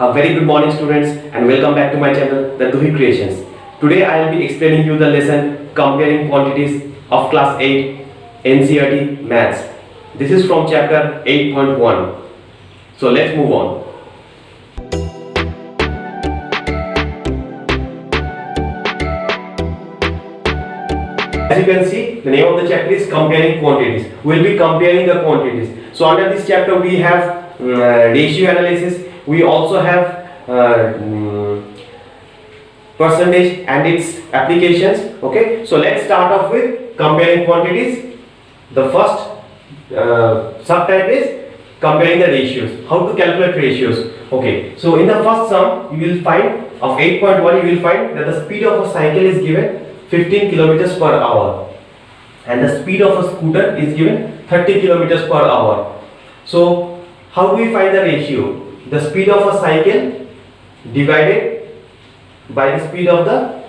A very good morning students and welcome back to my channel The Duhi Creations. Today I will be explaining you the lesson Comparing Quantities of Class 8 NCERT Maths. This is from chapter 8.1. So let's move on. As you can see, the name of the chapter is Comparing Quantities. We will be comparing the quantities. So under this chapter we have ratio analysis. We also have percentage and its applications. Okay, so let's start off with comparing quantities. The first subtype is comparing the ratios. How to calculate ratios? Okay, so in the first sum you will find of 8.1 you will find that the speed of a cycle is given 15 kilometers per hour and the speed of a scooter is given 30 kilometers per hour. So how do we find the ratio? The speed of a cycle divided by the speed of the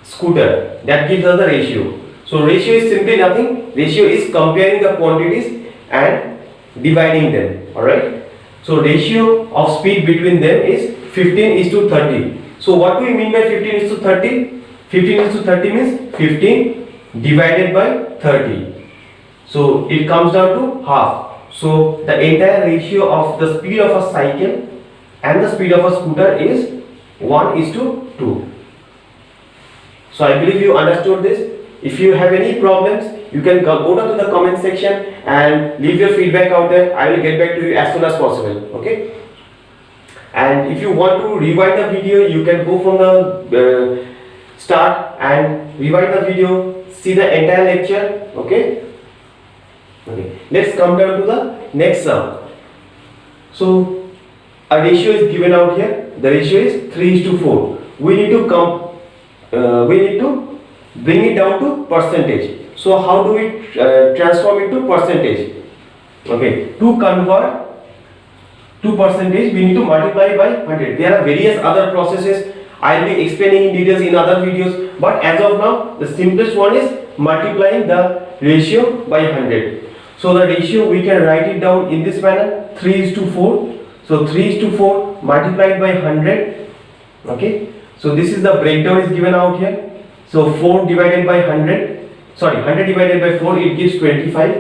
scooter, that gives us the ratio. So ratio is simply nothing. Ratio is comparing the quantities and dividing them. Alright. So ratio of speed between them is 15:30. So what do we mean by 15:30? 15:30 means 15 divided by 30. So it comes down to half. So the entire ratio of the speed of a cycle and the speed of a scooter is 1:2. So I believe you understood this. If you have any problems, you can go down to the comment section and leave your feedback out there. I will get back to you as soon as possible. Okay. And if you want to rewind the video, you can go from the start and rewind the video, see the entire lecture. Okay. Okay. Let's come down to the next sum. So a ratio is given out here. The ratio is 3:4. We need to bring it down to percentage. So how do we transform it to percentage? Okay. To convert to percentage, we need to multiply by 100. There are various other processes. I will be explaining in details in other videos. But as of now, the simplest one is multiplying the ratio by 100. So the ratio we can write it down in this manner, 3:4. So 3:4 multiplied by 100. Okay. So this is the breakdown is given out here. So 4 divided by 100. Sorry, 100 divided by 4 it gives 25.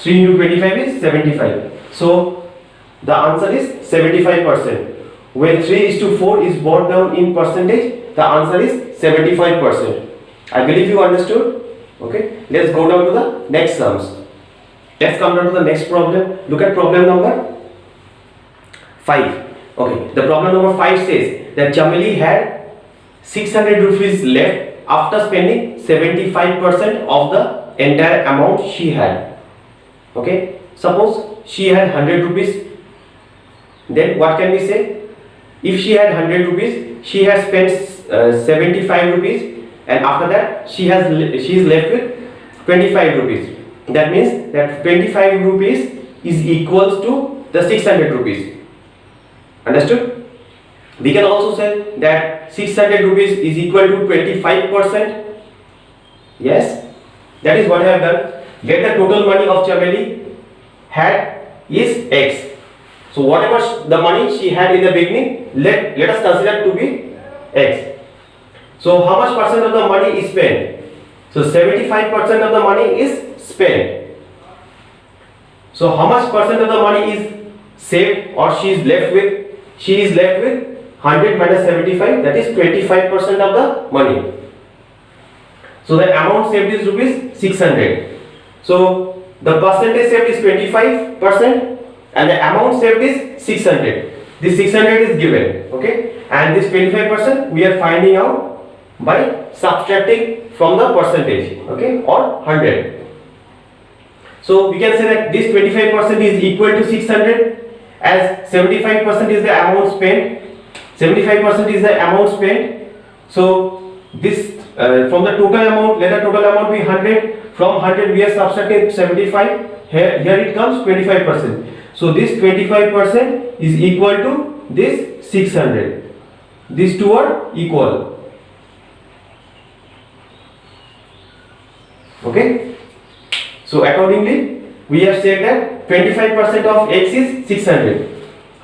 3 into 25 is 75. So the answer is 75%. When 3:4 is brought down in percentage, the answer is 75%. I believe you understood. Okay. Let's go down to the next sums. Let's come down to the next problem. Look at problem number 5. Okay, the problem number 5 says that Chameli had 600 rupees left after spending 75% of the entire amount she had. Okay, suppose she had 100 rupees. Then what can we say? If she had 100 rupees, she has spent 75 rupees, and after that she is left with 25 rupees. That means that 25 rupees is equals to the 600 rupees. Understood? We can also say that 600 rupees is equal to 25%. Yes, that is what I have done. Get the total money of Chameli had is X. So whatever the money she had in the beginning, let us consider to be X. So how much percent of the money is spent? So 75% of the money is spent. So how much percent of the money is saved or she is left with? She is left with 100 minus 75, that is 25% of the money. So the amount saved is rupees 600. So the percentage saved is 25% and the amount saved is 600. This 600 is given, okay, and this 25% we are finding out by subtracting from the percentage, okay, or 100. So we can say that this 25% is equal to 600 as 75% is the amount spent. 75% is the amount spent. So this from the total amount, let the total amount be 100. From 100 we are subtracting 75. Here it comes 25%. So this 25% is equal to this 600. These two are equal. Okay. So accordingly, we have said that 25% of x is 600.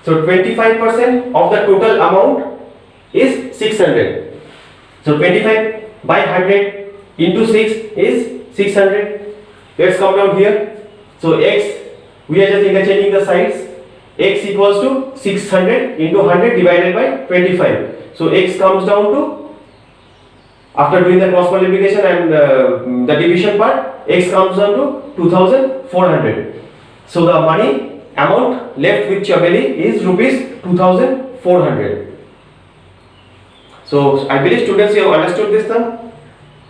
So 25% of the total amount is 600. So 25 by 100 into 6 is 600. Let's come down here. So x, we are just interchanging the sides. X equals to 600 into 100 divided by 25. So x comes down to, after doing the cross multiplication and the division part, x comes down to 2400. So the money amount left with Chabeli is rupees 2400. So I believe students, you have understood this sum.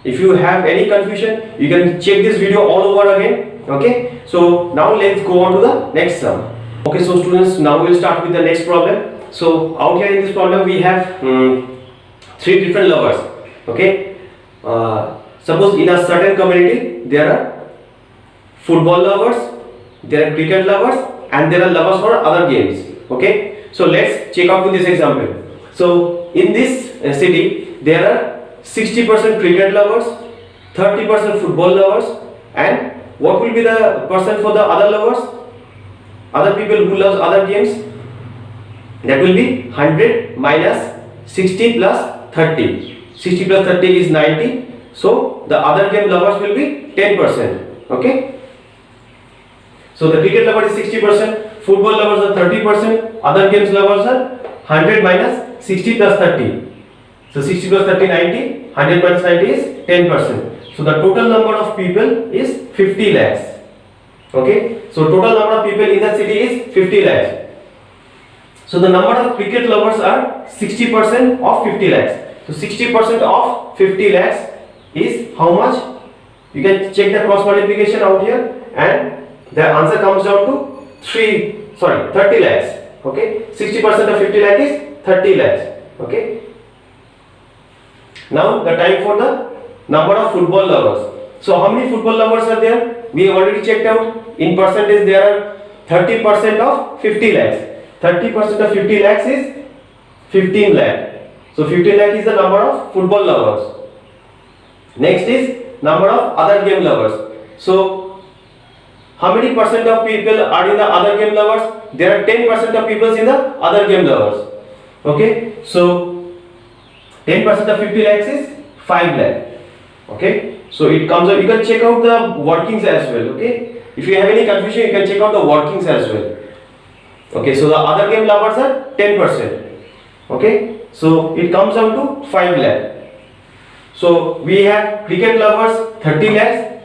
If you have any confusion, you can check this video all over again. Okay, so now let's go on to the next sum. Okay, so students, now we'll start with the next problem. So out here in this problem we have three different lovers. Okay, suppose in a certain community there are football lovers, there are cricket lovers, and there are lovers for other games. Okay, so let's check out with this example. So in this city there are 60% cricket lovers, 30% football lovers, and what will be the percent for the other lovers, other people who love other games? That will be 100 minus 60 plus 30. 60 plus 30 is 90. So the other game lovers will be 10%. Okay. So the cricket lover is 60%, football lovers are 30%, other games lovers are 100 minus 60 plus 30. So 60 plus 30, 90, 100 minus 90 is 10%. So the total number of people is 50 lakhs. Okay. So total number of people in the city is 50 lakhs. So the number of cricket lovers are 60% of 50 lakhs. So 60% of 50 lakhs is how much? You can check the cross multiplication out here, and the answer comes down to 30 lakhs. Okay. 60% of 50 lakhs is 30 lakhs. Okay. Now the time for the number of football lovers. So how many football lovers are there? We have already checked out. In percentage there are 30% of 50 lakhs. 30% of 50 lakhs is 15 lakh. So 15 lakh is the number of football lovers. Next is number of other game lovers. So how many percent of people are in the other game lovers? There are 10% of people in the other game lovers. Okay. So 10% of 50 lakhs is 5 lakh. Okay. So it comes out, you can check out the workings as well. Okay. If you have any confusion, you can check out the workings as well. Okay. So the other game lovers are 10%. Okay. So it comes down to 5 lakh. So we have cricket lovers 30 lakhs.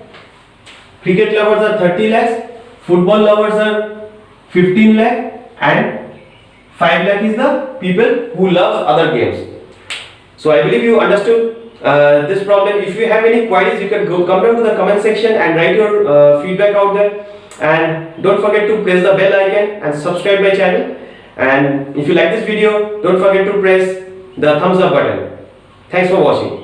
Cricket lovers are 30 lakhs. Football lovers are 15 lakh, and 5 lakh is the people who love other games. So I believe you understood this problem. If you have any queries, you can come down to the comment section and write your feedback out there. And don't forget to press the bell icon and subscribe my channel. And if you like this video, don't forget to press the thumbs up button. Thanks for watching.